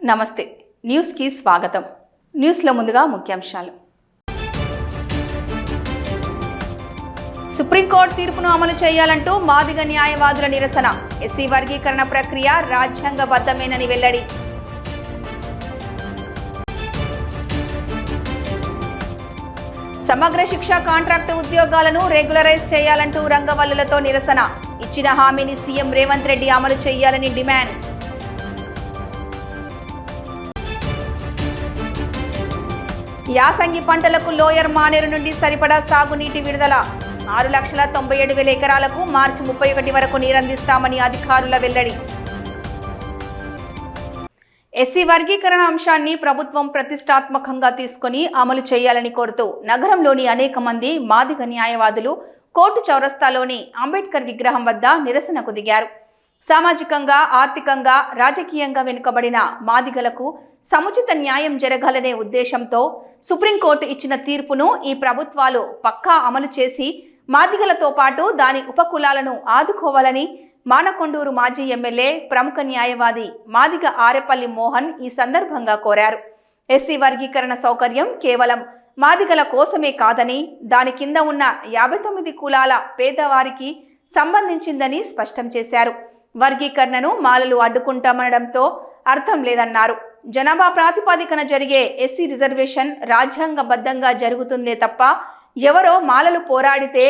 నమస్తే న్యూస్ కి స్వాగతం. న్యూస్ లో ముందుగా ముఖ్యాంశాలు. సుప్రీంకోర్టు తీర్పును అమలు చేయాలంటూ మాదిగ న్యాయవాదుల నిరసన. ఎస్సీ వర్గీకరణ ప్రక్రియ రాజ్యాంగబద్ధమేనని వెల్లడి. సమగ్ర శిక్ష కాంట్రాక్టు ఉద్యోగాలను రెగ్యులరైజ్ చేయాలంటూ రంగవల్లులతో నిరసన. ఇచ్చిన హామీని సీఎం రేవంత్ రెడ్డి అమలు చేయాలని డిమాండ్. యాసంగి పంటలకు లోయర్ మానేరు నుండి సరిపడా సాగునీటి విడుదల. 6,97,000 ఎకరాలకు మార్చి 31 వరకు నీరందిస్తామని అధికారుల వెల్లడి. ఎస్సీ వర్గీకరణ అంశాన్ని ప్రభుత్వం ప్రతిష్టాత్మకంగా తీసుకుని అమలు చేయాలని కోరుతూ నగరంలోని అనేక మంది మాదిగ న్యాయవాదులు కోర్టు చౌరస్తాలోని అంబేద్కర్ విగ్రహం వద్ద నిరసనకు దిగారు. సామాజికంగా, ఆర్థికంగా, రాజకీయంగా వెనుకబడిన మాదిగలకు సముచిత న్యాయం జరగాలనే ఉద్దేశంతో సుప్రీంకోర్టు ఇచ్చిన తీర్పును ఈ ప్రభుత్వాలు పక్కా అమలు చేసి మాదిగలతో పాటు దాని ఉపకులాలను ఆదుకోవాలని మానకొండూరు మాజీ ఎమ్మెల్యే, ప్రముఖ న్యాయవాది మాదిగ ఆరెపల్లి మోహన్ ఈ సందర్భంగా కోరారు. ఎస్సీ వర్గీకరణ సౌకర్యం కేవలం మాదిగల కోసమే కాదని, దాని కింద ఉన్న 59 కులాల పేదవారికి సంబంధించిందని స్పష్టం చేశారు. వర్గీకరణను మాలలు అడ్డుకుంటామనడంతో అర్థం లేదన్నారు. జనాభా ప్రాతిపదికన జరిగే ఎస్సీ రిజర్వేషన్ రాజ్యాంగబద్ధంగా జరుగుతుందే తప్ప ఎవరో మాలలు పోరాడితే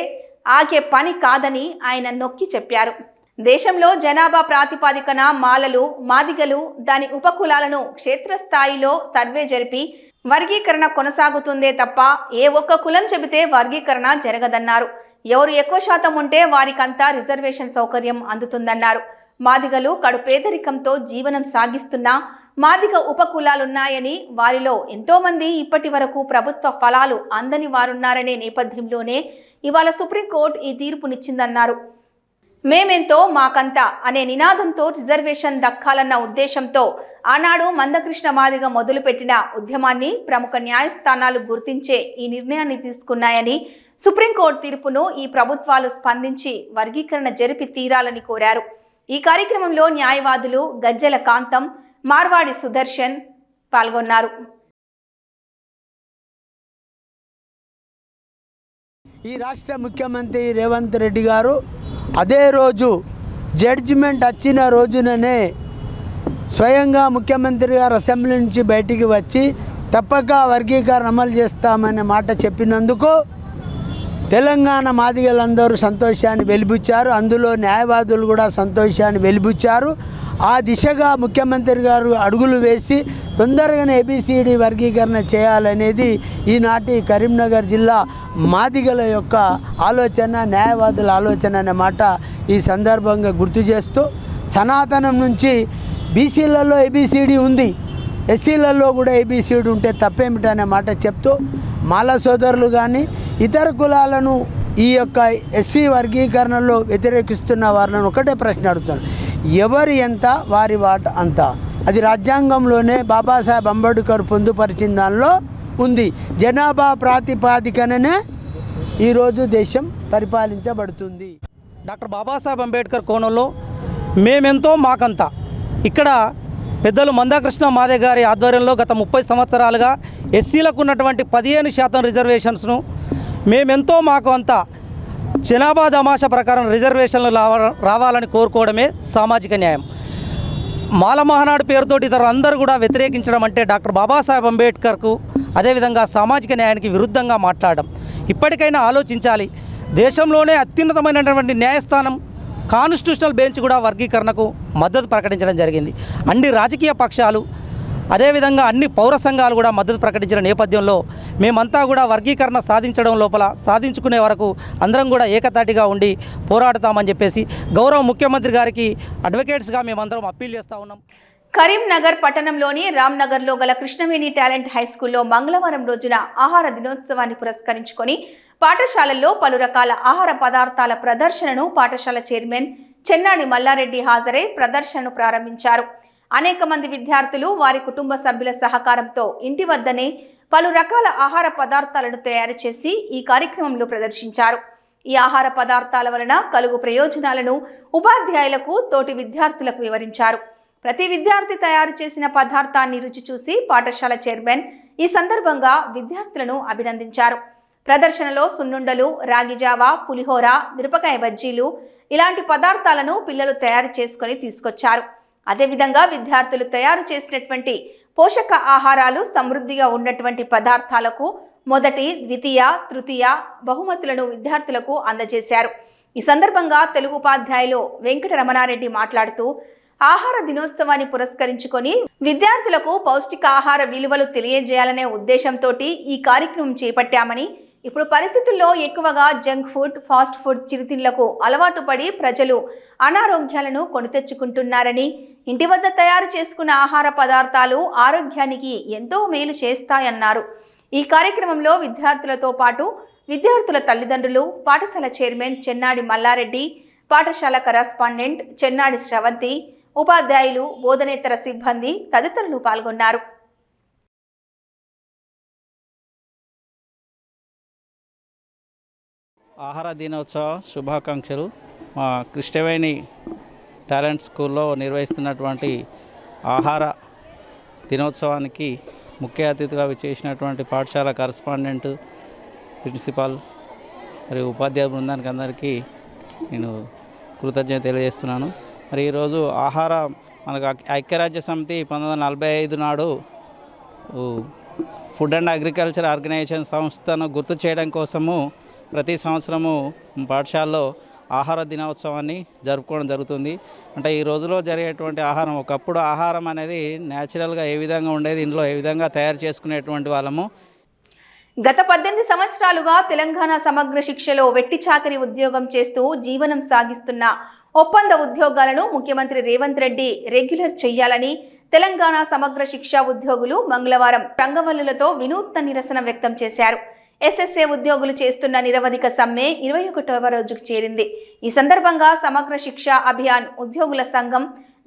ఆగే పని కాదని ఆయన నొక్కి చెప్పారు. దేశంలో జనాభా ప్రాతిపదికన మాలలు, మాదిగలు, దాని ఉపకులాలను క్షేత్రస్థాయిలో సర్వే జరిపి వర్గీకరణ కొనసాగుతుందే తప్ప ఏ ఒక్క కులం చెబితే వర్గీకరణ జరగదన్నారు. ఎవరు ఎక్కువ శాతం ఉంటే వారికంతా రిజర్వేషన్ సౌకర్యం అందుతుందన్నారు. మాదిగలు కడు పేదరికంతో జీవనం సాగిస్తున్నా మాదిగ ఉపకులాలున్నాయని, వారిలో ఎంతోమంది ఇప్పటి వరకు ప్రభుత్వ ఫలాలు అందని వారున్నారనే నేపథ్యంలోనే ఇవాళ సుప్రీంకోర్టు ఈ తీర్పునిచ్చిందన్నారు. మేమెంతో మాకంతా అనే నినాదంతో రిజర్వేషన్ దక్కాలన్న ఉద్దేశంతో ఆనాడు మందకృష్ణ మాదిగ మొదలుపెట్టిన ఉద్యమాన్ని ప్రముఖ న్యాయస్థానాలు గుర్తించే ఈ నిర్ణయాన్ని తీసుకున్నాయని, సుప్రీంకోర్టు తీర్పును ఈ ప్రభుత్వాలు స్పందించి వర్గీకరణ జరిపి తీరాలని కోరారు. ఈ కార్యక్రమంలో న్యాయవాదులు గజ్జెల కాంతం, మార్వాడి సుదర్శన్ పాల్గొన్నారు. ఈ రాష్ట్ర ముఖ్యమంత్రి రేవంత్ రెడ్డి గారు అదే రోజు జడ్జిమెంట్ వచ్చిన రోజుననే స్వయంగా ముఖ్యమంత్రి గారు అసెంబ్లీ నుంచి బయటికి వచ్చి తప్పక వర్గీకరణ అమలు చేస్తామనే మాట చెప్పినందుకు తెలంగాణ మాదిగలందరూ సంతోషాన్ని వెలిబుచ్చారు. అందులో న్యాయవాదులు కూడా సంతోషాన్ని వెలిబుచ్చారు. ఆ దిశగా ముఖ్యమంత్రి గారు అడుగులు వేసి తొందరగానే ఏబిసిడి వర్గీకరణ చేయాలనేది ఈనాటి కరీంనగర్ జిల్లా మాదిగల యొక్క ఆలోచన, న్యాయవాదుల ఆలోచన అనే మాట ఈ సందర్భంగా గుర్తు చేస్తూ, సనాతనం నుంచి బీసీలలో ఏబిసిడి ఉంది, ఎస్సీలలో కూడా ఏబిసిడి ఉంటే తప్పేమిటనే మాట చెప్తూ, మాల సోదరులు కానీ ఇతర కులాలను ఈ యొక్క ఎస్సీ వర్గీకరణలో వ్యతిరేకిస్తున్న వారిని ఒకటే ప్రశ్న అడుగుతాను, ఎవరి ఎంత వారి వాట అంత. అది రాజ్యాంగంలోనే బాబాసాహెబ్ అంబేద్కర్ పొందుపరిచిన దానిలో ఉంది. జనాభా ప్రాతిపాదికననే ఈరోజు దేశం పరిపాలించబడుతుంది. డాక్టర్ బాబాసాహెబ్ అంబేద్కర్ కోణంలో మేమెంతో మాకంతా, ఇక్కడ పెద్దలు మందాకృష్ణ మాదిగ గారి ఆధ్వర్యంలో గత 30 సంవత్సరాలుగా ఎస్సీలకు ఉన్నటువంటి 15% రిజర్వేషన్స్ను మేమెంతో మాకు అంతా జనాభా దమాషా ప్రకారం రిజర్వేషన్లు రావాలని కోరుకోవడమే సామాజిక న్యాయం. మాల మహానాడు పేరుతోటి ఇతరులందరూ కూడా వ్యతిరేకించడం అంటే డాక్టర్ బాబాసాహెబ్ అంబేద్కర్కు అదేవిధంగా సామాజిక న్యాయానికి విరుద్ధంగా మాట్లాడడం. ఇప్పటికైనా ఆలోచించాలి. దేశంలోనే అత్యున్నతమైనటువంటి న్యాయస్థానం కాన్స్టిట్యూషనల్ బెంచ్ కూడా వర్గీకరణకు మద్దతు ప్రకటించడం జరిగింది. అన్ని రాజకీయ పక్షాలు అదేవిధంగా అన్ని పౌర సంఘాలు కూడా మద్దతు ప్రకటించిన నేపథ్యంలో మేమంతా కూడా వర్గీకరణ సాధించడం లోపల సాధించుకునే వరకు అందరం కూడా ఏకతాటిగా ఉండి పోరాడతామని చెప్పేసి గౌరవ ముఖ్యమంత్రి గారికి అడ్వకేట్స్గా మేమందరం అప్పీల్ చేస్తూ ఉన్నాం. కరీంనగర్ పట్టణంలోని రామ్నగర్లో గల కృష్ణవేణి టాలెంట్ హై స్కూల్లో మంగళవారం రోజున ఆహార దినోత్సవాన్ని పురస్కరించుకొని పాఠశాలల్లో పలు రకాల ఆహార పదార్థాల ప్రదర్శనను పాఠశాల చైర్మన్ చెన్నాడి మల్లారెడ్డి హాజరై ప్రదర్శనను ప్రారంభించారు. అనేక మంది విద్యార్థులు వారి కుటుంబ సభ్యుల సహకారంతో ఇంటి వద్దనే పలు రకాల ఆహార పదార్థాలను తయారు చేసి ఈ కార్యక్రమంలో ప్రదర్శించారు. ఈ ఆహార పదార్థాల వలన కలుగు ప్రయోజనాలను ఉపాధ్యాయులకు, తోటి విద్యార్థులకు వివరించారు. ప్రతి విద్యార్థి తయారు చేసిన పదార్థాన్ని రుచి చూసి పాఠశాల చైర్మన్ ఈ సందర్భంగా విద్యార్థులను అభినందించారు. ప్రదర్శనలో సున్నుండలు, రాగి జావా, పులిహోర, మిరపకాయ బజ్జీలు ఇలాంటి పదార్థాలను పిల్లలు తయారు చేసుకొని తీసుకొచ్చారు. అదేవిధంగా విద్యార్థులు తయారు చేసినటువంటి పోషక ఆహారాలు సమృద్ధిగా ఉన్నటువంటి పదార్థాలకు మొదటి, ద్వితీయ, తృతీయ బహుమతులను విద్యార్థులకు అందజేశారు. ఈ సందర్భంగా తెలుగు ఉపాధ్యాయులు వెంకటరమణారెడ్డి మాట్లాడుతూ ఆహార దినోత్సవాన్ని పురస్కరించుకొని విద్యార్థులకు పౌష్టికాహార విలువలు తెలియజేయాలనే ఉద్దేశంతో ఈ కార్యక్రమం చేపట్టామని, ఇప్పుడు పరిస్థితుల్లో ఎక్కువగా జంక్ ఫుడ్, ఫాస్ట్ ఫుడ్ చిరుతిళ్లకు అలవాటు పడి ప్రజలు అనారోగ్యాలను కొని తెచ్చుకుంటున్నారని, ఇంటి వద్ద తయారు చేసుకున్న ఆహార పదార్థాలు ఆరోగ్యానికి ఎంతో మేలు చేస్తాయన్నారు. ఈ కార్యక్రమంలో విద్యార్థులతో పాటు విద్యార్థుల తల్లిదండ్రులు, పాఠశాల చైర్మన్ చెన్నాడి మల్లారెడ్డి, పాఠశాల కరస్పాండెంట్ చెన్నాడి శ్రవంతి, ఉపాధ్యాయులు, బోధనేతర సిబ్బంది తదితరులు పాల్గొన్నారు. ఆహార దినోత్సవ శుభాకాంక్షలు. మా కృష్ణవేణి టాలెంట్ స్కూల్లో నిర్వహిస్తున్నటువంటి ఆహార దినోత్సవానికి ముఖ్య అతిథిగా విచ్చేసినటువంటి పాఠశాల కరస్పాండెంట్, ప్రిన్సిపాల్ మరియు ఉపాధ్యాయ బృందానికి అందరికీ నేను కృతజ్ఞత తెలియజేస్తున్నాను. మరి ఈరోజు ఆహార మనకు ఐక్యరాజ్య సమితి 1945 నాడు ఫుడ్ అండ్ అగ్రికల్చర్ ఆర్గనైజేషన్ సంస్థను గుర్తు చేయడం కోసము ప్రతి సంవత్సరము పాఠశాలలో ఆహార దినోత్సవాన్ని జరుపుకోవడం జరుగుతుంది. అంటే ఈ రోజులో జరిగేటువంటి ఆహారం, ఒకప్పుడు ఆహారం అనేది న్యాచురల్గా ఏ విధంగా ఉండేది, ఇంట్లో ఏ విధంగా తయారు చేసుకునేటువంటి వాళ్ళము. గత 18 సంవత్సరాలుగా తెలంగాణ సమగ్ర శిక్షలో వెట్టి చాకరీ ఉద్యోగం చేస్తూ జీవనం సాగిస్తున్న ఒప్పంద ఉద్యోగాలను ముఖ్యమంత్రి రేవంత్ రెడ్డి రెగ్యులర్ చేయాలని తెలంగాణ సమగ్ర శిక్ష ఉద్యోగులు మంగళవారం రంగవల్లులతో వినూత్న నిరసన వ్యక్తం చేశారు. ఎస్ఎస్ఏ ఉద్యోగులు చేస్తున్న నిరవధిక సమ్మె 21వ రోజుకు చేరింది. ఈ సందర్భంగా సమగ్ర శిక్ష అభియాన్ ఉద్యోగుల సంఘం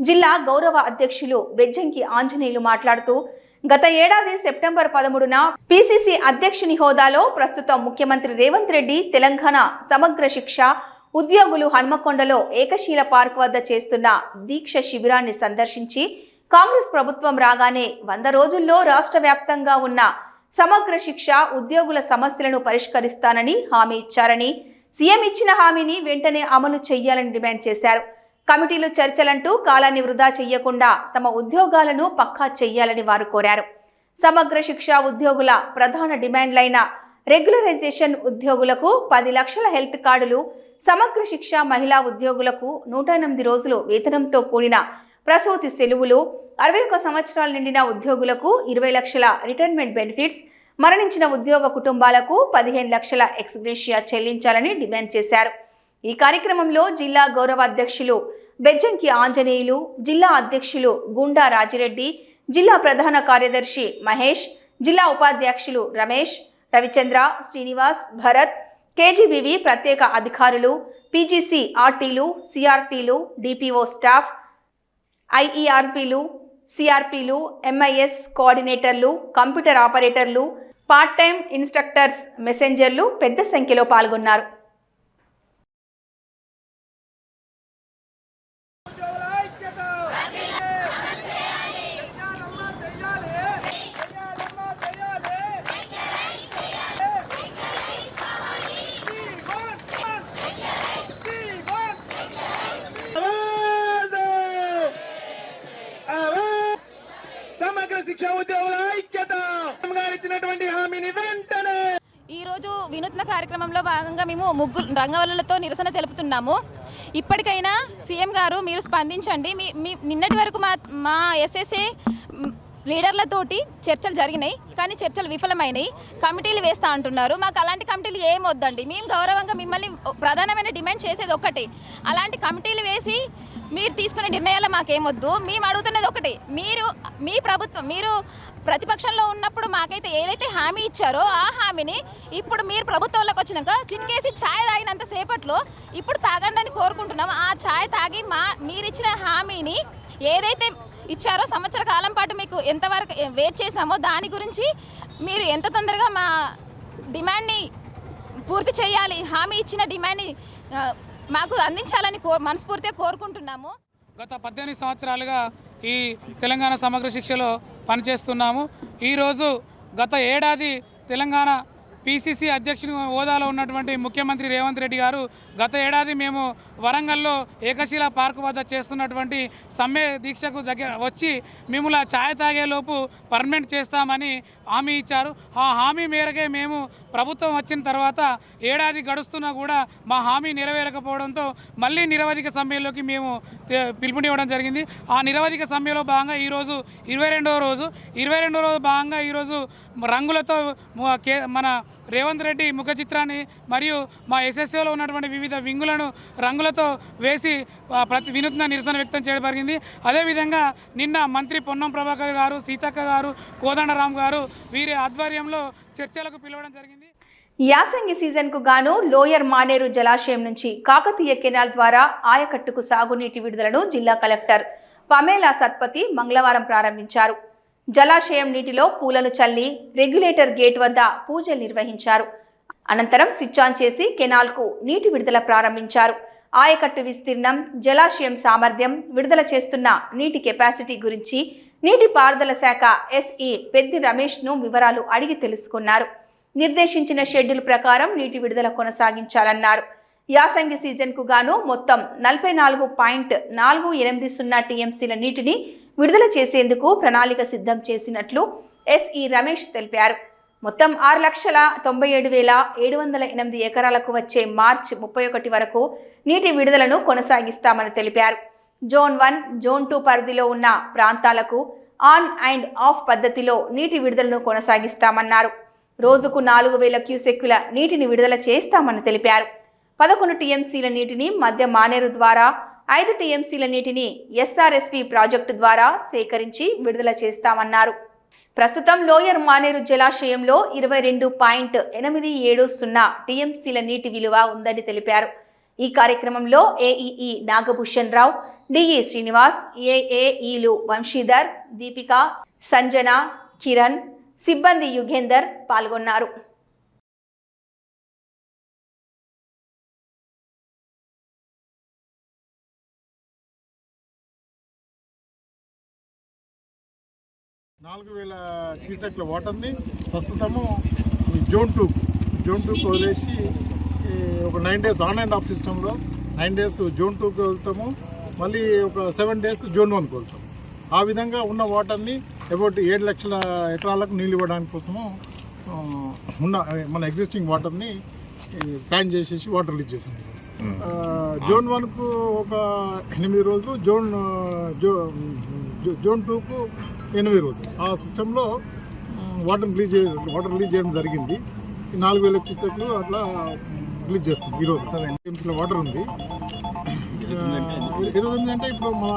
జిల్లా గౌరవ అధ్యక్షులు బెజ్జంకి ఆంజనేయులు మాట్లాడుతూ, గత ఏడాది సెప్టెంబర్ 13న పిసిసి అధ్యక్షుని హోదాలో ప్రస్తుతం ముఖ్యమంత్రి రేవంత్ రెడ్డి తెలంగాణ సమగ్ర శిక్ష ఉద్యోగులు హన్మకొండలో ఏకశీల పార్క్ వద్ద చేస్తున్న దీక్ష శిబిరాన్ని సందర్శించి కాంగ్రెస్ ప్రభుత్వం రాగానే 100 రోజుల్లో రాష్ట్ర వ్యాప్తంగా ఉన్న సమగ్ర శిక్ష ఉద్యోగుల సమస్యలను పరిష్కరిస్తానని హామీ ఇచ్చారని, సీఎం ఇచ్చిన హామీని వెంటనే అమలు చేయాలని డిమాండ్ చేశారు. కమిటీలు చర్చలంటూ కాలాన్ని వృధా చెయ్యకుండా తమ ఉద్యోగాలను పక్కా చెయ్యాలని వారు కోరారు. సమగ్ర శిక్ష ఉద్యోగుల ప్రధాన డిమాండ్లైన రెగ్యులరైజేషన్, ఉద్యోగులకు 10 లక్షల హెల్త్ కార్డులు, సమగ్ర శిక్ష మహిళా ఉద్యోగులకు 108 రోజులు వేతనంతో కూడిన ప్రసూతి సెలవులు, 61 సంవత్సరాలు నిండిన ఉద్యోగులకు 20 లక్షల రిటైర్మెంట్ బెనిఫిట్స్, మరణించిన ఉద్యోగ కుటుంబాలకు 15 లక్షల ఎక్స్గ్రేషియా చెల్లించాలని డిమాండ్ చేశారు. ఈ కార్యక్రమంలో జిల్లా గౌరవ అధ్యక్షులు బెజ్జంకి ఆంజనేయులు, జిల్లా అధ్యక్షులు గుండా రాజిరెడ్డి, జిల్లా ప్రధాన కార్యదర్శి మహేష్, జిల్లా ఉపాధ్యక్షులు రమేష్, రవిచంద్ర, శ్రీనివాస్, భరత్, కేజీబీవీ ప్రత్యేక అధికారులు, పీజీసీ ఆర్టీలు, సిఆర్టీలు, డిపిఓ స్టాఫ్, ఐఈఆర్పీలు, సిఆర్పీలు, ఎంఐఎస్ కోఆర్డినేటర్లు, కంప్యూటర్ ఆపరేటర్లు, పార్ట్ టైం ఇన్స్ట్రక్టర్స్, మెసెంజర్లు పెద్ద సంఖ్యలో పాల్గొన్నారు. ఈరోజు వినూత్న కార్యక్రమంలో భాగంగా మేము రంగవల్లులతో నిరసన తెలుపుతున్నాము. ఇప్పటికైనా సీఎం గారు మీరు స్పందించండి. నిన్నటి వరకు మా ఎస్ఎస్ఏ లీడర్లతోటి చర్చలు జరిగినాయి, కానీ చర్చలు విఫలమైనాయి. కమిటీలు వేస్తా అంటున్నారు. మాకు అలాంటి కమిటీలు ఏం వద్దండి. మేము గౌరవంగా మిమ్మల్ని ప్రధానమైన డిమాండ్ చేసేది ఒకటి, అలాంటి కమిటీలు వేసి మీరు తీసుకునే నిర్ణయాలు మాకేమొద్దు. మేము అడుగుతున్నది ఒకటి, మీ ప్రభుత్వం మీరు ప్రతిపక్షంలో ఉన్నప్పుడు మాకైతే ఏదైతే హామీ ఇచ్చారో ఆ హామీని ఇప్పుడు మీరు ప్రభుత్వంలోకి వచ్చినాక చిట్కేసి ఛాయ్ తాగినంత సేపట్లో ఇప్పుడు తాగండి అని కోరుకుంటున్నాం. ఆ ఛాయ్ తాగి మీరిచ్చిన హామీని ఏదైతే ఇచ్చారో సంవత్సర కాలం పాటు మీకు ఎంతవరకు వెయిట్ చేశామో దాని గురించి మీరు ఎంత తొందరగా మా డిమాండ్ని పూర్తి చేయాలి, హామీ ఇచ్చిన డిమాండ్ని మాకు అందించాలని మనస్ఫూర్తిగా కోరుకుంటున్నాము. గత 18 సంవత్సరాలుగా ఈ తెలంగాణ సమగ్ర శిక్షలో పనిచేస్తున్నాము. ఈరోజు గత ఏడాది తెలంగాణ పిసిసి అధ్యక్షుని హోదాలో ఉన్నటువంటి ముఖ్యమంత్రి రేవంత్ రెడ్డి గారు గత ఏడాది మేము వరంగల్లో ఏకశిలా పార్క్ వద్ద చేస్తున్నటువంటి సమ్మె దీక్షకు వచ్చి మిమ్మల్ని ఛాయ్ తాగేలోపు పర్మనెంట్ చేస్తామని హామీ ఇచ్చారు. ఆ హామీ మేరకే మేము ప్రభుత్వం వచ్చిన తర్వాత ఏడాది గడుస్తున్నా కూడా మా హామీ నెరవేరకపోవడంతో మళ్ళీ నిరవధిక సమ్మెలోకి మేము పిలుపునివ్వడం జరిగింది. ఆ నిరవధిక సమ్మెలో భాగంగా ఈరోజు 22వ రోజు భాగంగా ఈరోజు రంగులతో మన రేవంత్ రెడ్డి ముఖ చిత్రాన్ని మరియు మా ఎస్ఎస్ఓలో ఉన్నటువంటి వివిధ వింగులను రంగులతో వేసి వినూత్న నిరసన వ్యక్తం చేయడం జరిగింది. అదేవిధంగా నిన్న మంత్రి పొన్నం ప్రభాకర్ గారు, సీతక్క గారు, కోదండరామ్ గారు వీరి ఆధ్వర్యంలో చర్చలకు పిలవడం జరిగింది. యాసంగి సీజన్కు గాను లోయర్ మానేరు జలాశయం నుంచి కాకతీయ కెనాల్ ద్వారా ఆయకట్టుకు సాగునీటి విడుదలను జిల్లా కలెక్టర్ పమేలా సత్పతి మంగళవారం ప్రారంభించారు. జలాశయం నీటిలో పూలను చల్లి రెగ్యులేటర్ గేట్ వద్ద పూజలు నిర్వహించారు. అనంతరం స్విచ్ ఆన్ చేసి కెనాల్కు నీటి విడుదల ప్రారంభించారు. ఆయకట్టు విస్తీర్ణం, జలాశయం సామర్థ్యం, విడుదల చేస్తున్న నీటి కెపాసిటీ గురించి నీటిపారుదల శాఖ ఎస్ఈ పెద్ది రమేష్ను వివరాలు అడిగి తెలుసుకున్నారు. నిర్దేశించిన షెడ్యూల్ ప్రకారం నీటి విడుదల కొనసాగించాలన్నారు. యాసంగి సీజన్కు గాను మొత్తం 44.480 టీఎంసీల నీటిని విడుదల చేసేందుకు ప్రణాళిక సిద్ధం చేసినట్లు ఎస్ఈ రమేష్ తెలిపారు. మొత్తం 6,97,708 ఎకరాలకు వచ్చే మార్చి 31 వరకు నీటి విడుదలను కొనసాగిస్తామని తెలిపారు. జోన్ 1, జోన్ 2 పరిధిలో ఉన్న ప్రాంతాలకు ఆన్ అండ్ ఆఫ్ పద్ధతిలో నీటి విడుదలను కొనసాగిస్తామన్నారు. రోజుకు 4,000 క్యూసెక్కుల నీటిని విడుదల చేస్తామని తెలిపారు. 11 టీఎంసీల నీటిని మధ్య మానేరు ద్వారా, 5 టీఎంసీల నీటిని ఎస్ఆర్ఎస్పి ప్రాజెక్టు ద్వారా సేకరించి విడుదల చేస్తామన్నారు. ప్రస్తుతం లోయర్ మానేరు జలాశయంలో 22.870 టీఎంసీల నీటి విలువ ఉందని తెలిపారు. ఈ కార్యక్రమంలో ఏఈఈ నాగభూషణ్ రావు, డిఈ శ్రీనివాస్, ఏఏఈలు వంశీధర్, దీపిక, సంజన, కిరణ్, సిబ్బంది యుగేందర్ పాల్గొన్నారు. నాలుగు 4,000 క్యూసెక్ల వాటర్ని ప్రస్తుతము జోన్ 2 వదిలేసి ఒక 9 days ఆన్ అండ్ ఆఫ్ సిస్టంలో 9 days జోన్ 2కి వెళ్తాము, మళ్ళీ ఒక 7 days జోన్ 1కి వెళ్తాము. ఆ విధంగా ఉన్న వాటర్ని అబౌట్ 7 లక్షల ఎకరాలకు నీళ్ళు ఇవ్వడానికి కోసము ఉన్న మన ఎగ్జిస్టింగ్ వాటర్ని ప్లాన్ చేసేసి వాటర్ రిలీజ్ చేసాం. జోన్ 1కు ఒక 8 రోజులు, జోన్ 2కు 8 రోజులు ఆ సిస్టంలో వాటర్ రిలీజ్ చేయడం జరిగింది. 4,000 క్యూసెక్లు అట్లా రిలీజ్ చేస్తుంది. ఈరోజు టీఎంసీల వాటర్ ఉంది. 28 అంటే ఇప్పుడు మన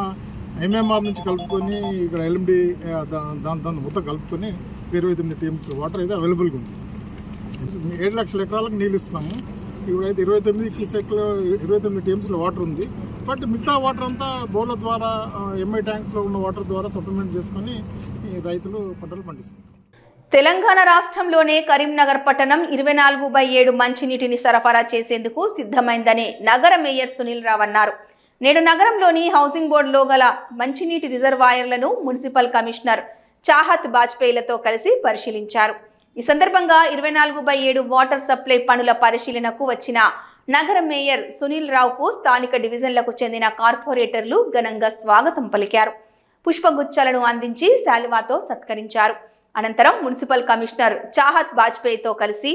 ఎంఎంఆర్ నుంచి కలుపుకొని ఇక్కడ ఎల్ఎండి దాని మొత్తం కలుపుకొని 29 టీఎంసీల వాటర్ అయితే అవైలబుల్గా ఉంది. 7 లక్షల ఎకరాలకు నీళ్ళు ఇస్తున్నాము. ఇప్పుడైతే 29 క్యూసెక్లు 29 టీఎంసీల వాటర్ ఉంది. బట్ మిగతా వాటర్ అంతా బోర్ల ద్వారా, ఎంఐ ట్యాంక్స్లో ఉన్న వాటర్ ద్వారా సప్లిమెంట్ చేసుకొని రైతులు పంటలు పండిస్తున్నారు. తెలంగాణ రాష్ట్రంలోనే కరీంనగర్ పట్టణం 24/7 మంచినీటిని సరఫరా చేసేందుకు సిద్ధమైందని నగర మేయర్ సునీల్ రావు అన్నారు. నేడు నగరంలోని హౌసింగ్ బోర్డులో గల మంచినీటి రిజర్వాయర్లను మున్సిపల్ కమిషనర్ చాహత్ బాజ్పేయిలతో కలిసి పరిశీలించారు. ఈ సందర్భంగా 24/7 వాటర్ సప్లై పనుల పరిశీలనకు వచ్చిన నగర మేయర్ సునీల్ రావుకు స్థానిక డివిజన్లకు చెందిన కార్పొరేటర్లు ఘనంగా స్వాగతం పలికారు. పుష్పగుచ్చాలను అందించి శాలువాతో సత్కరించారు. అనంతరం మున్సిపల్ కమిషనర్ చాహత్ బాజ్పేయితో కలిసి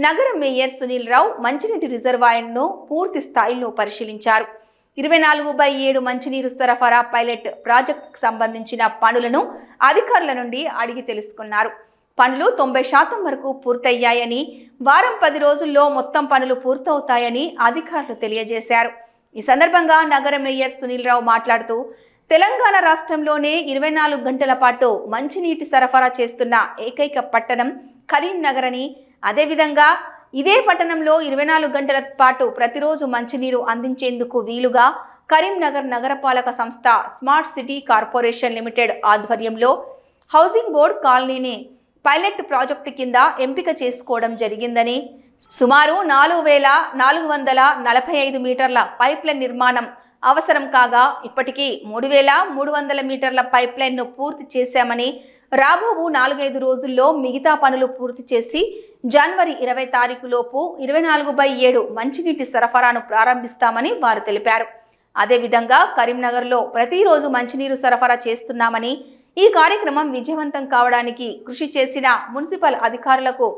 నగర మేయర్ సునీల్ రావు మంచినీటి రిజర్వాయర్ను పూర్తి స్థాయిలో పరిశీలించారు. 24/7 మంచినీరు సరఫరా పైలట్ ప్రాజెక్టుకు సంబంధించిన పనులను అధికారుల నుండి అడిగి తెలుసుకున్నారు. పనులు 90% వరకు పూర్తయ్యాయని, వారం 10 రోజుల్లో మొత్తం పనులు పూర్తవుతాయని అధికారులు తెలియజేశారు. ఈ సందర్భంగా నగర మేయర్ సునీల్ రావు మాట్లాడుతూ, తెలంగాణ రాష్ట్రంలోనే 24 గంటల పాటు మంచినీటి సరఫరా చేస్తున్న ఏకైక పట్టణం కరీంనగర్ అని, అదేవిధంగా ఇదే పట్టణంలో 24 గంటల పాటు ప్రతిరోజు మంచినీరు అందించేందుకు వీలుగా కరీంనగర్ నగరపాలక సంస్థ స్మార్ట్ సిటీ కార్పొరేషన్ లిమిటెడ్ ఆధ్వర్యంలో హౌసింగ్ బోర్డ్ కాలనీని పైలట్ ప్రాజెక్టు కింద ఎంపిక చేసుకోవడం జరిగిందని, సుమారు 4,445 మీటర్ల పైప్లైన్ నిర్మాణం అవసరం కాగా ఇప్పటికీ 3,300 మీటర్ల పైప్ లైన్ను పూర్తి చేశామని, రాబో 4-5 రోజుల్లో మిగతా పనులు పూర్తి చేసి జనవరి 20 తారీఖులోపు 24/7 మంచినీటి సరఫరాను ప్రారంభిస్తామని వారు తెలిపారు. అదేవిధంగా కరీంనగర్లో ప్రతిరోజు మంచినీరు సరఫరా చేస్తున్నామని, ఈ కార్యక్రమం విజయవంతం కావడానికి కృషి చేసిన మున్సిపల్ అధికారులకు,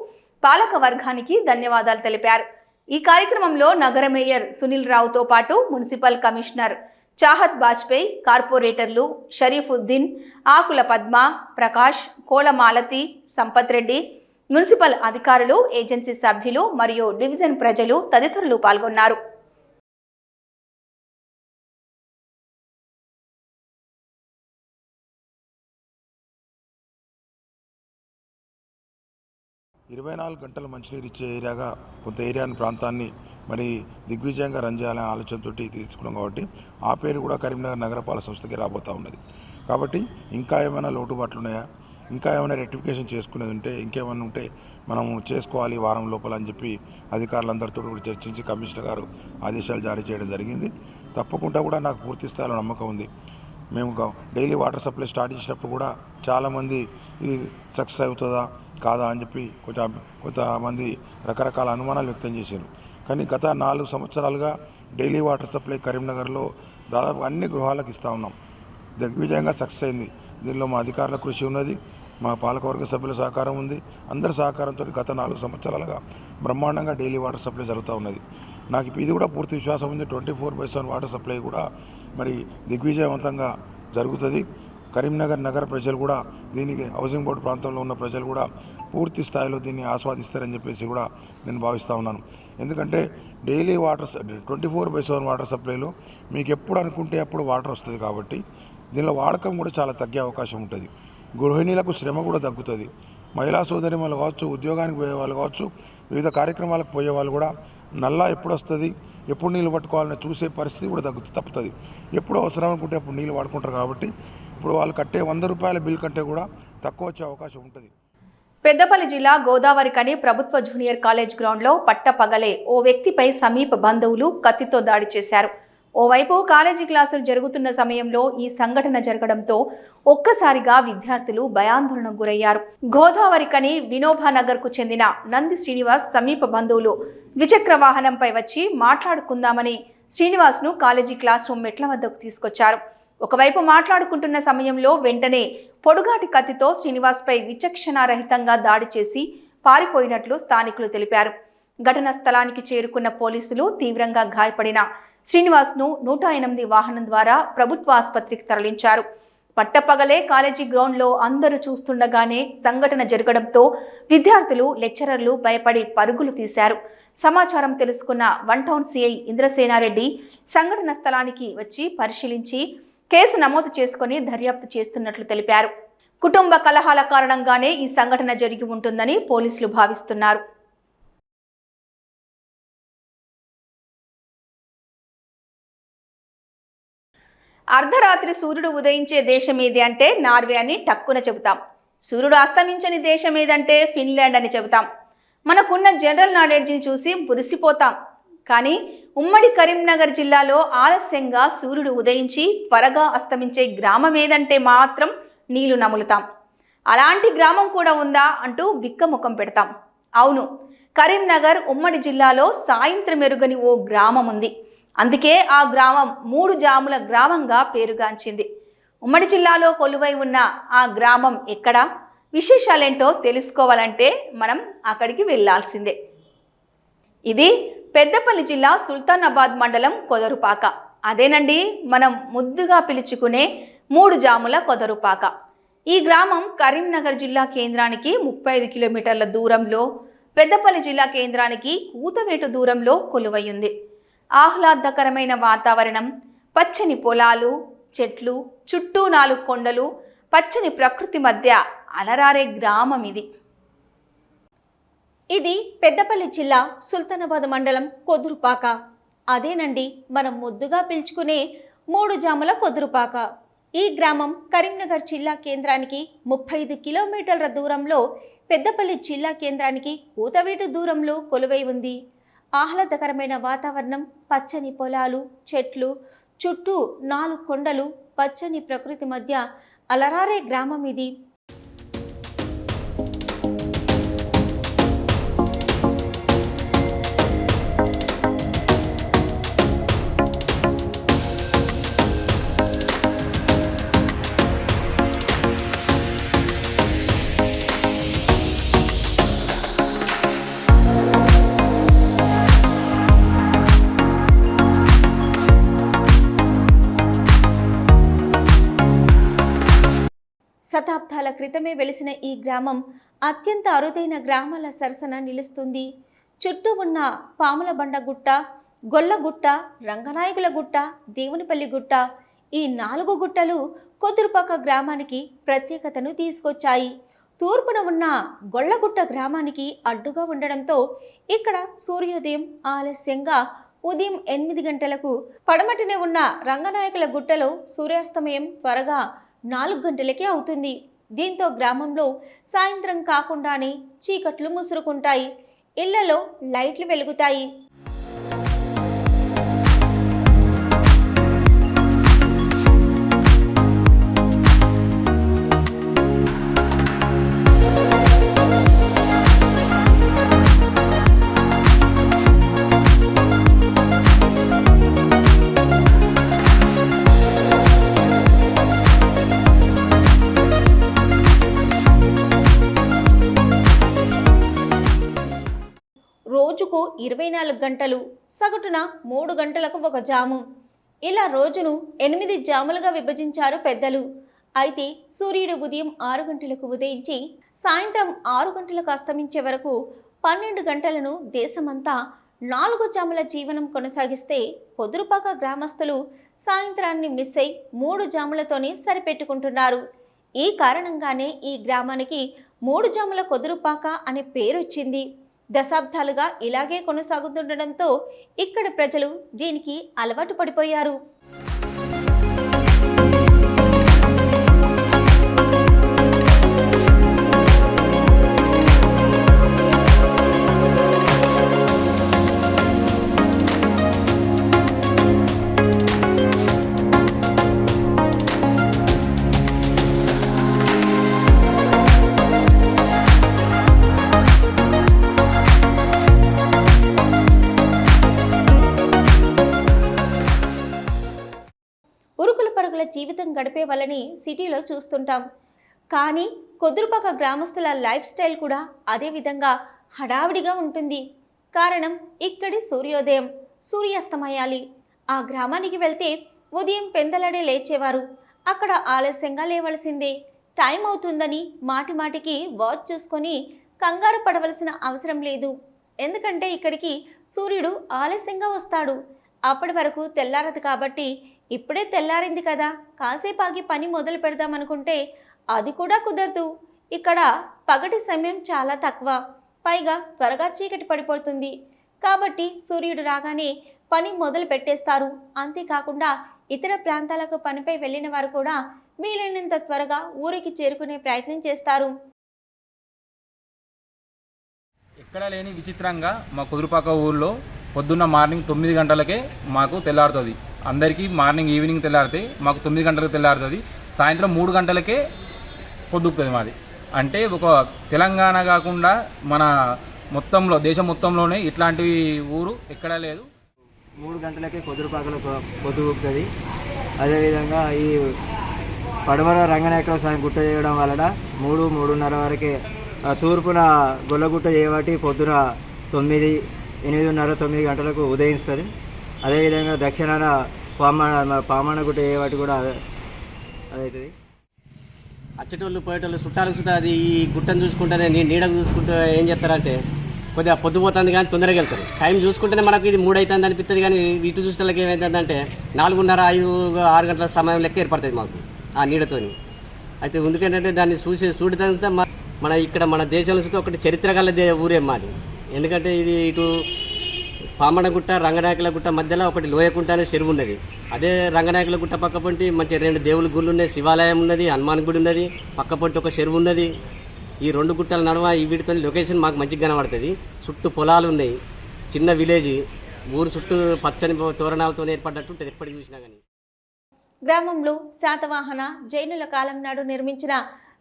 పాలక వర్గానికి ధన్యవాదాలు తెలిపారు. ఈ కార్యక్రమంలో నగర మేయర్ సునీల్ రావుతో పాటు మున్సిపల్ కమిషనర్ చాహత్ బాజ్పేయి, కార్పొరేటర్లు షరీఫుద్దీన్, ఆకుల పద్మ, ప్రకాష్, కోల మాలతి, సంపత్ రెడ్డి, మున్సిపల్ అధికారులు, ఏజెన్సీ సభ్యులు మరియు డివిజన్ ప్రజలు తదితరులు పాల్గొన్నారు. ఇరవై 24 గంటలు మంచినీరు ఇచ్చే ఏరియాగా కొంత ఏరియాని ప్రాంతాన్ని మరి దిగ్విజయంగా రన్ చేయాలనే ఆలోచనతో తీసుకున్నాం. కాబట్టి ఆ పేరు కూడా కరీంనగర్ నగరపాలక సంస్థకి రాబోతూ ఉన్నది. కాబట్టి ఇంకా ఏమైనా లోటుబాట్లు ఉన్నాయా, ఇంకా ఏమైనా రెక్టిఫికేషన్ చేసుకునేది ఉంటే, ఇంకేమైనా ఉంటే మనం చేసుకోవాలి వారం లోపల అని చెప్పి అధికారులందరితో కూడా చర్చించి కమిషనర్ గారు ఆదేశాలు జారీ చేయడం జరిగింది. తప్పకుండా కూడా నాకు పూర్తి స్థాయిలో నమ్మకం ఉంది. మేము డైలీ వాటర్ సప్లై స్టార్ట్ చేసినప్పుడు కూడా చాలామంది ఇది సక్సెస్ అవుతుందా కాదా అని చెప్పి కొంతమంది రకరకాల అనుమానాలు వ్యక్తం చేశారు. కానీ గత 4 సంవత్సరాలుగా డైలీ వాటర్ సప్లై కరీంనగర్లో దాదాపు అన్ని గృహాలకు ఇస్తూ ఉన్నాం. దిగ్విజయంగా సక్సెస్ అయింది. దీనిలో మా అధికారుల కృషి ఉన్నది, మా పాలకవర్గ సభ్యుల సహకారం ఉంది. అందరి సహకారంతో గత 4 సంవత్సరాలుగా బ్రహ్మాండంగా డైలీ వాటర్ సప్లై జరుగుతూ ఉన్నది. నాకు ఇది కూడా పూర్తి విశ్వాసం ఉంది. 24/7 వాటర్ సప్లై కూడా మరి దిగ్విజయవంతంగా జరుగుతుంది. కరీంనగర్ నగర ప్రజలు కూడా దీనికి, హౌసింగ్ బోర్డు ప్రాంతంలో ఉన్న ప్రజలు కూడా పూర్తి స్థాయిలో దీన్ని ఆస్వాదిస్తారని చెప్పేసి కూడా నేను భావిస్తూ ఉన్నాను. ఎందుకంటే డైలీ వాటర్ 24/7 వాటర్ సప్లైలో మీకు ఎప్పుడు అనుకుంటే అప్పుడు వాటర్ వస్తుంది. కాబట్టి దీనిలో వాడకం కూడా చాలా తగ్గే అవకాశం ఉంటుంది. గృహిణీలకు శ్రమ కూడా తగ్గుతుంది. మహిళా సోదరిమణులు కావచ్చు, ఉద్యోగానికి పోయే వాళ్ళు కావచ్చు, వివిధ కార్యక్రమాలకు పోయే వాళ్ళు కూడా నల్లా ఎప్పుడు వస్తుంది, ఎప్పుడు నీళ్ళు పట్టుకోవాలని చూసే పరిస్థితి కూడా తప్పుతుంది. ఎప్పుడు అవసరం అనుకుంటే అప్పుడు నీళ్ళు వాడుకుంటారు. కాబట్టి ఇప్పుడు వాళ్ళు కట్టే 100 రూపాయల బిల్ కంటే కూడా తక్కువ వచ్చే అవకాశం ఉంటుంది. పెద్దపల్లి జిల్లా గోదావరికని ప్రభుత్వ జూనియర్ కాలేజ్ గ్రౌండ్లో పట్టపగలే ఓ వ్యక్తిపై సమీప బంధువులు కత్తితో దాడి చేశారు. ఓవైపు కాలేజీ క్లాసులు జరుగుతున్న సమయంలో ఈ సంఘటన జరగడంతో ఒక్కసారిగా విద్యార్థులు భయాందోళనకు గురయ్యారు. గోదావరికని వినోబానగర్కు చెందిన నంది శ్రీనివాస్ సమీప బంధువులు ద్విచక్ర వాహనంపై వచ్చి మాట్లాడుకుందామని శ్రీనివాస్ను కాలేజీ క్లాస్ రూమ్ మెట్ల వద్దకు తీసుకొచ్చారు. ఒకవైపు మాట్లాడుకుంటున్న సమయంలో వెంటనే పొడుగాటి కత్తితో శ్రీనివాస్పై విచక్షణారహితంగా దాడి చేసి పారిపోయినట్లు స్థానికులు తెలిపారు. ఘటనా స్థలానికి చేరుకున్న పోలీసులు తీవ్రంగా గాయపడిన శ్రీనివాస్ను 108 వాహనం ద్వారా ప్రభుత్వ ఆసుపత్రికి తరలించారు. పట్టపగలే కాలేజీ గ్రౌండ్లో అందరూ చూస్తుండగానే సంఘటన జరగడంతో విద్యార్థులు, లెక్చరర్లు భయపడి పరుగులు తీశారు. సమాచారం తెలుసుకున్న 1 టౌన్ సిఐ ఇంద్రసేనారెడ్డి సంఘటన స్థలానికి వచ్చి పరిశీలించి కేసు నమోదు చేసుకుని దర్యాప్తు చేస్తున్నట్లు తెలిపారు. కుటుంబ కలహాల కారణంగానే ఈ సంఘటన జరిగి ఉంటుందని పోలీసులు భావిస్తున్నారు. అర్ధరాత్రి సూర్యుడు ఉదయించే దేశం ఏది అంటే నార్వే అని టక్కున చెబుతాం. సూర్యుడు అస్తమించని దేశం ఏదంటే ఫిన్లాండ్ అని చెబుతాం. మనకున్న జనరల్ నాలెడ్జ్ని చూసి మురిసిపోతాం. కానీ ఉమ్మడి కరీంనగర్ జిల్లాలో ఆలస్యంగా సూర్యుడు ఉదయించి త్వరగా అస్తమించే గ్రామం ఏదంటే మాత్రం నీళ్లు నములుతాం. అలాంటి గ్రామం కూడా ఉందా అంటూ బిక్కముఖం పెడతాం. అవును, కరీంనగర్ ఉమ్మడి జిల్లాలో సాయంత్రం ఎరుగని ఓ గ్రామం ఉంది. అందుకే ఆ గ్రామం 3 జాముల గ్రామంగా పేరుగాంచింది. ఉమ్మడి జిల్లాలో కొలువై ఉన్న ఆ గ్రామం ఎక్కడా, విశేషాలేంటో తెలుసుకోవాలంటే మనం అక్కడికి వెళ్ళాల్సిందే. ఇది పెద్దపల్లి జిల్లా సుల్తానాబాద్ మండలం కొదరుపాక. అదేనండి మనం ముద్దుగా పిలుచుకునే 3 జాముల కొదరుపాక. ఈ గ్రామం కరీంనగర్ జిల్లా కేంద్రానికి 35 కిలోమీటర్ల దూరంలో, పెద్దపల్లి జిల్లా కేంద్రానికి కూతవేటు దూరంలో కొలువై ఉంది. ఆహ్లాదకరమైన వాతావరణం, పచ్చని పొలాలు, చెట్లు, చుట్టూ 4 కొండలు, పచ్చని ప్రకృతి మధ్య అలరారే గ్రామం ఇది. ఇది పెద్దపల్లి జిల్లా సుల్తానాబాద్ మండలం కొదురుపాక. అదేనండి మనం ముద్దుగా పిలుచుకునే 3 జాముల కొదురుపాక. ఈ గ్రామం కరీంనగర్ జిల్లా కేంద్రానికి 35 కిలోమీటర్ల దూరంలో, పెద్దపల్లి జిల్లా కేంద్రానికి కూతవేటు దూరంలో కొలువై ఉంది. ఆహ్లాదకరమైన వాతావరణం, పచ్చని పొలాలు, చెట్లు, చుట్టూ 4 కొండలు, పచ్చని ప్రకృతి మధ్య అలరారే గ్రామం ఇది. శతాబ్దాల క్రితమే వెలిసిన ఈ గ్రామం అత్యంత అరుదైన గ్రామాల సరసన నిలుస్తుంది. చుట్టూ ఉన్న పాముల బండ గుట్ట, గొల్లగుట్ట, రంగనాయకుల గుట్ట, దేవునిపల్లి గుట్ట, ఈ 4 గుట్టలు కొదురుపాక గ్రామానికి ప్రత్యేకతను తీసుకొచ్చాయి. తూర్పున ఉన్న గొల్లగుట్ట గ్రామానికి అడ్డుగా ఉండడంతో ఇక్కడ సూర్యోదయం ఆలస్యంగా ఉదయం 8 గంటలకు, పడమటినే ఉన్న రంగనాయకుల గుట్టలో సూర్యాస్తమయం త్వరగా 4 గంటలకే అవుతుంది. దీంతో గ్రామంలో సాయంత్రం కాకుండానే చీకట్లు ముసురుకుంటాయి, ఇళ్లలో లైట్లు వెలుగుతాయి. రోజుకు 24 గంటలు, సగటున 3 గంటలకు ఒక జాము. ఇలా రోజును 8 జాములుగా విభజించారు పెద్దలు. అయితే సూర్యుడు ఉదయం 6 గంటలకు ఉదయించి సాయంత్రం 6 గంటలకు అస్తమించే వరకు 12 గంటలను దేశమంతా 4 జాముల జీవనం కొనసాగిస్తే కొదురుపాక గ్రామస్తులు సాయంత్రాన్ని మిస్ అయి 3 జాములతోనే సరిపెట్టుకుంటున్నారు. ఈ కారణంగానే ఈ గ్రామానికి 3 జాముల కొదురుపాక అనే పేరు వచ్చింది. దశాబ్దాలుగా ఇలాగే కొనసాగుతుండడంతో ఇక్కడ ప్రజలు దీనికి అలవాటు పడిపోయారు. జీవితం గడిపే వాళ్ళని సిటీలో చూస్తుంటాం. కానీ కొదురుపాక గ్రామస్తుల లైఫ్ స్టైల్ కూడా అదే విధంగా హడావిడిగా ఉంటుంది. కారణం ఇక్కడి సూర్యోదయం, సూర్యాస్తమయాలి. ఆ గ్రామానికి వెళ్తే ఉదయం పెందలడే లేచేవారు. అక్కడ ఆలస్యంగా లేవలసిందే. టైం అవుతుందని మాటి మాటికి వాచ్ చూసుకొని కంగారు పడవలసిన అవసరం లేదు. ఎందుకంటే ఇక్కడికి సూర్యుడు ఆలస్యంగా వస్తాడు. అప్పటి వరకు తెల్లారదు కాబట్టి ఇప్పుడే తెల్లారింది కదా, కాసేపు ఆగి పని మొదలు పెడదామనుకుంటే అది కూడా కుదరదు. ఇక్కడ పగటి సమయం చాలా తక్కువ, పైగా త్వరగా చీకటి పడిపోతుంది. కాబట్టి సూర్యుడు రాగానే పని మొదలు పెట్టేస్తారు. అంతేకాకుండా ఇతర ప్రాంతాలకు పనిపై వెళ్ళిన వారు కూడా వీలైనంత త్వరగా ఊరికి చేరుకునే ప్రయత్నం చేస్తారు. ఎక్కడ లేని విచిత్రంగా మా కుదురుపాక ఊళ్ళో పొద్దున్న మార్నింగ్ 9 గంటలకే మాకు తెల్లారుతుంది. అందరికీ మార్నింగ్ ఈవినింగ్ తెల్లారితే మాకు 9 గంటలకు తెల్లారుతుంది. సాయంత్రం 3 గంటలకే పొద్దుకుతుంది మాది. అంటే ఒక తెలంగాణ కాకుండా మన మొత్తంలో దేశం మొత్తంలోనే ఇట్లాంటి ఊరు ఎక్కడా లేదు. 3 గంటలకే కొదురుపాకలో పొద్దుగుతుంది. అదేవిధంగా ఈ పడమర రంగనాయకుల స్వామి గుట్ట చేయడం వలన 3-3:30 వరకే, తూర్పున గొల్లగుట్ట చేయబట్టి పొద్దున 8:30-9 గంటలకు ఉదయిస్తుంది. అదేవిధంగా దక్షిణాన పామణ గుట్ట చేయబట్టి కూడా అదవుతుంది. వచ్చేటోళ్ళు పోయేటోళ్ళు చుట్టాలకు సుతా అది ఈ గుట్టను చూసుకుంటేనే నీడకు చూసుకుంటూ ఏం చేస్తారంటే కొద్దిగా పొద్దుపోతుంది కానీ తొందరగా వెళ్తారు. టైం చూసుకుంటేనే మనకు ఇది 3 అవుతుంది అనిపిస్తుంది. కానీ ఇటు చూసేటోళ్ళకి ఏమవుతుందంటే 4:30, 5, 6 గంటల సమయం లెక్క ఏర్పడుతుంది మాకు ఆ నీడతోని. అయితే ఎందుకంటే దాన్ని చూడదంతా మన ఇక్కడ మన దేశంలో చూస్తే ఒకటి చరిత్ర గల ఊరే మాది. ఎందుకంటే ఇది ఇటు పామణగుట్ట రంగనాయకుల గుట్ట మధ్యలో ఒకటి లోయకుంట అనే చెరువు ఉన్నది. అదే రంగనాయకుల గుట్ట పక్క పొంటి మంచి 2 దేవుళ్ళ గుళ్ళు ఉన్నాయి, శివాలయం ఉన్నది, హనుమాన్ గుడి ఉన్నది, పక్క పొంటి ఒక చెరువు ఉన్నది. ఈ 2 గుట్టల నడుమ ఈ వీటితో లొకేషన్ మాకు మంచిగా కనబడుతుంది. చుట్టూ పొలాలు ఉన్నాయి, చిన్న విలేజ్. ఊరు చుట్టూ పచ్చని తోరణాలతో ఏర్పడ్డట్టు ఉంటుంది ఎప్పటికి చూసినా కానీ. గ్రామంలో శాతవాహన జైనుల కాలం నాడు నిర్మించిన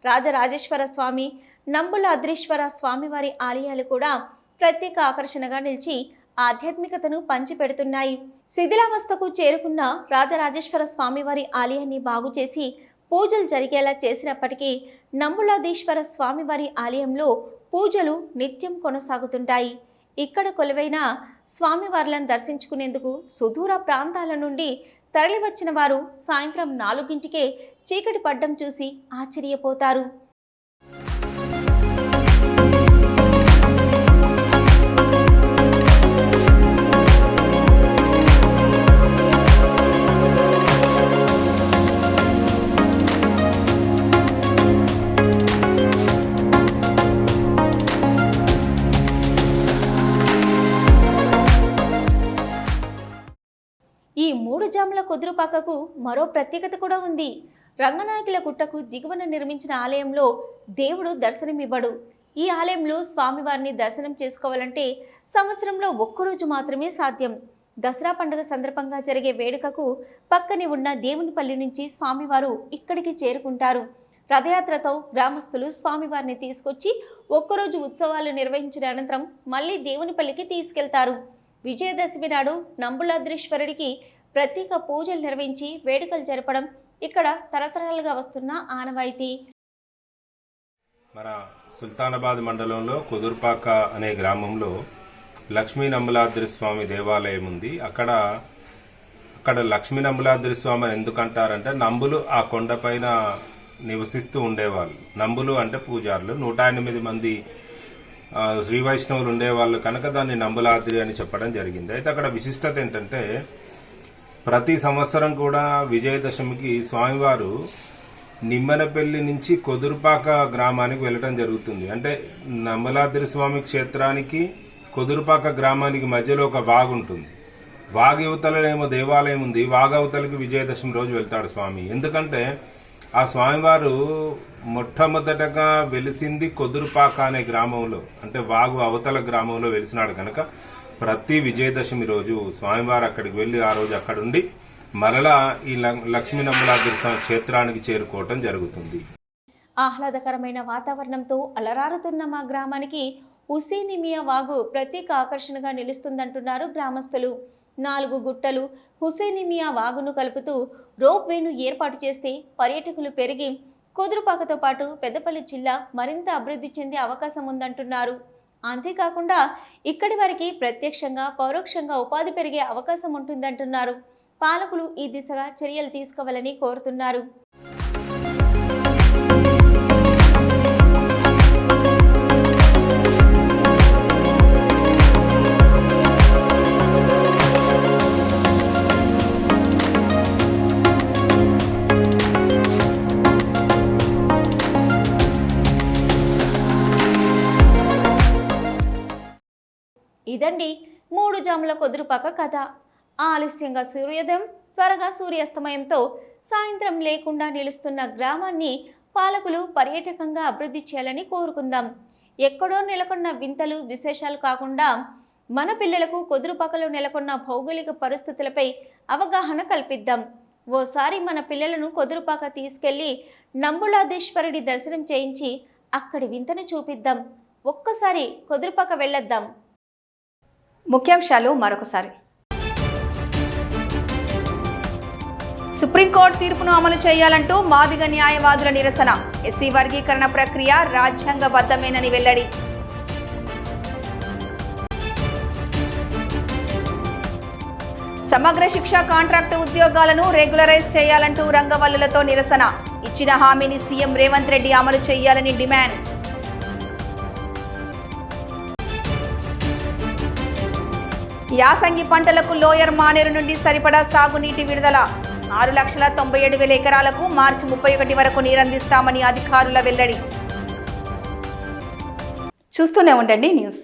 రాజరాజేశ్వర స్వామి, నంబులాద్రీశ్వర స్వామివారి ఆలయాలు కూడా ప్రత్యేక ఆకర్షణగా నిలిచి ఆధ్యాత్మికతను పంచిపెడుతున్నాయి. శిథిలావస్థకు చేరుకున్న రాజరాజేశ్వర స్వామివారి ఆలయాన్ని బాగు చేసి పూజలు జరిగేలా చేసినప్పటికీ నంబులాదీశ్వర స్వామివారి ఆలయంలో పూజలు నిత్యం కొనసాగుతుంటాయి. ఇక్కడ కొలువైన స్వామివార్లను దర్శించుకునేందుకు సుదూర ప్రాంతాల నుండి తరలివచ్చిన వారు సాయంత్రం 4 చీకటి పడ్డం చూసి ఆశ్చర్యపోతారు. ఈ 3 జాముల కుదురుపాకకు మరో ప్రత్యేకత కూడా ఉంది. రంగనాయకుల గుట్టకు దిగువన నిర్మించిన ఆలయంలో దేవుడు దర్శనమివ్వడు. ఈ ఆలయంలో స్వామివారిని దర్శనం చేసుకోవాలంటే సంవత్సరంలో ఒక్కరోజు మాత్రమే సాధ్యం. దసరా పండుగ సందర్భంగా జరిగే వేడుకకు పక్కనే ఉన్న దేవునిపల్లి నుంచి స్వామివారు ఇక్కడికి చేరుకుంటారు. రథయాత్రతో గ్రామస్తులు స్వామివారిని తీసుకొచ్చి ఒక్కరోజు ఉత్సవాలు నిర్వహించిన అనంతరం మళ్ళీ దేవునిపల్లికి తీసుకెళ్తారు. విజయదశమి నాడు నంబులాద్రీశ్వరుడికి ప్రత్యేక పూజలు నిర్వహించి వేడుకలు జరపడం ఇక్కడ తరతరాలుగా వస్తున్న ఆనవాయితీ. మన సుల్తానాబాద్ మండలంలో కుదుర్పాక అనే గ్రామంలో లక్ష్మీ నంబులాద్రి స్వామి దేవాలయం ఉంది. అక్కడ లక్ష్మీ నంబులాద్రి స్వామి ఎందుకంటారంటే నంబులు ఆ కొండపైన నివసిస్తూ ఉండేవాళ్ళు. నంబులు అంటే పూజారులు, 108 మంది శ్రీ వైష్ణవులు ఉండేవాళ్ళు కనుక దాన్ని నంబులాద్రి అని చెప్పడం జరిగింది. అయితే అక్కడ విశిష్టత ఏంటంటే ప్రతి సంవత్సరం కూడా విజయదశమికి స్వామివారు నిమ్మనపల్లి నుంచి కొదురుపాక గ్రామానికి వెళ్ళటం జరుగుతుంది. అంటే నంబులాద్రి స్వామి క్షేత్రానికి కొదురుపాక గ్రామానికి మధ్యలో ఒక వాగు ఉంటుంది. వాగు యువతలనేమో దేవాలయం ఉంది, వాగవతలకి విజయదశమి రోజు వెళ్తాడు స్వామి. ఎందుకంటే ఆ స్వామివారు మొట్టమొదటగా వెలిసింది కొదురుపాక అనే గ్రామంలో, అంటే వాగు అవతల గ్రామంలో వెలిసినాడు కనుక ప్రతి విజయదశమి రోజు స్వామివారు అక్కడికి వెళ్లి ఆ రోజు అక్కడుండి మరలా ఈ లక్ష్మీ నంబులాద్రి స్వామి క్షేత్రానికి చేరుకోవటం జరుగుతుంది. ఆహ్లాదకరమైన వాతావరణంతో అలరారుతున్న మా గ్రామానికి హుసేనిమియా వాగు ప్రత్యేక ఆకర్షణగా నిలుస్తుందంటున్నారు గ్రామస్తులు. 4 గుట్టలు హుసేనిమియా వాగును కలుపుతూ రోప్ వేను ఏర్పాటు చేస్తే పర్యాటకులు పెరిగి కుదురుపాకతో పాటు పెద్దపల్లి జిల్లా మరింత అభివృద్ధి చెందే అవకాశం ఉందంటున్నారు. అంతేకాకుండా ఇక్కడి వారికి ప్రత్యక్షంగా పరోక్షంగా ఉపాధి పెరిగే అవకాశం ఉంటుందంటున్నారు. పాలకులు ఈ దిశగా చర్యలు తీసుకోవాలని కోరుతున్నారు. ఇదండి 3 జాముల కుదురుపాక కథ. ఆలస్యంగా సూర్యోదయం, త్వరగా సూర్యాస్తమయంతో సాయంత్రం లేకుండా నిలుస్తున్న గ్రామాన్ని పాలకులు పర్యాటకంగా అభివృద్ధి చేయాలని కోరుకుందాం. ఎక్కడో నెలకొన్న వింతలు విశేషాలు కాకుండా మన పిల్లలకు కుదురుపాకలో నెలకొన్న భౌగోళిక పరిస్థితులపై అవగాహన కల్పిద్దాం. ఓసారి మన పిల్లలను కుదురుపాక తీసుకెళ్లి నంబులాదేశ్వరుడి దర్శనం చేయించి అక్కడి వింతను చూపిద్దాం. ఒక్కసారి కుదురుపాక వెళ్ళొద్దాం. ముఖ్యాంశాలు మరొకసారి. సుప్రీంకోర్టు తీర్పును అమలు చేయాలంటూ మాదిగ న్యాయవాదుల నిరసన. ఎస్సీ వర్గీకరణ ప్రక్రియ రాజ్యాంగబద్ధమేనని వెల్లడి. సమగ్ర శిక్ష కాంట్రాక్టు ఉద్యోగాలను రెగ్యులరైజ్ చేయాలంటూ రంగవల్లులతో నిరసన. ఇచ్చిన హామీని సీఎం రేవంత్ రెడ్డి అమలు చేయాలని డిమాండ్. యాసంగి పంటలకు లోయర్ మానేరు నుండి సరిపడా సాగునీటి విడుదల. 6,97,000 ఎకరాలకు మార్చి 31 వరకు నీరందిస్తామని అధికారుల వెల్లడి. చూస్తూనే ఉండండి న్యూస్.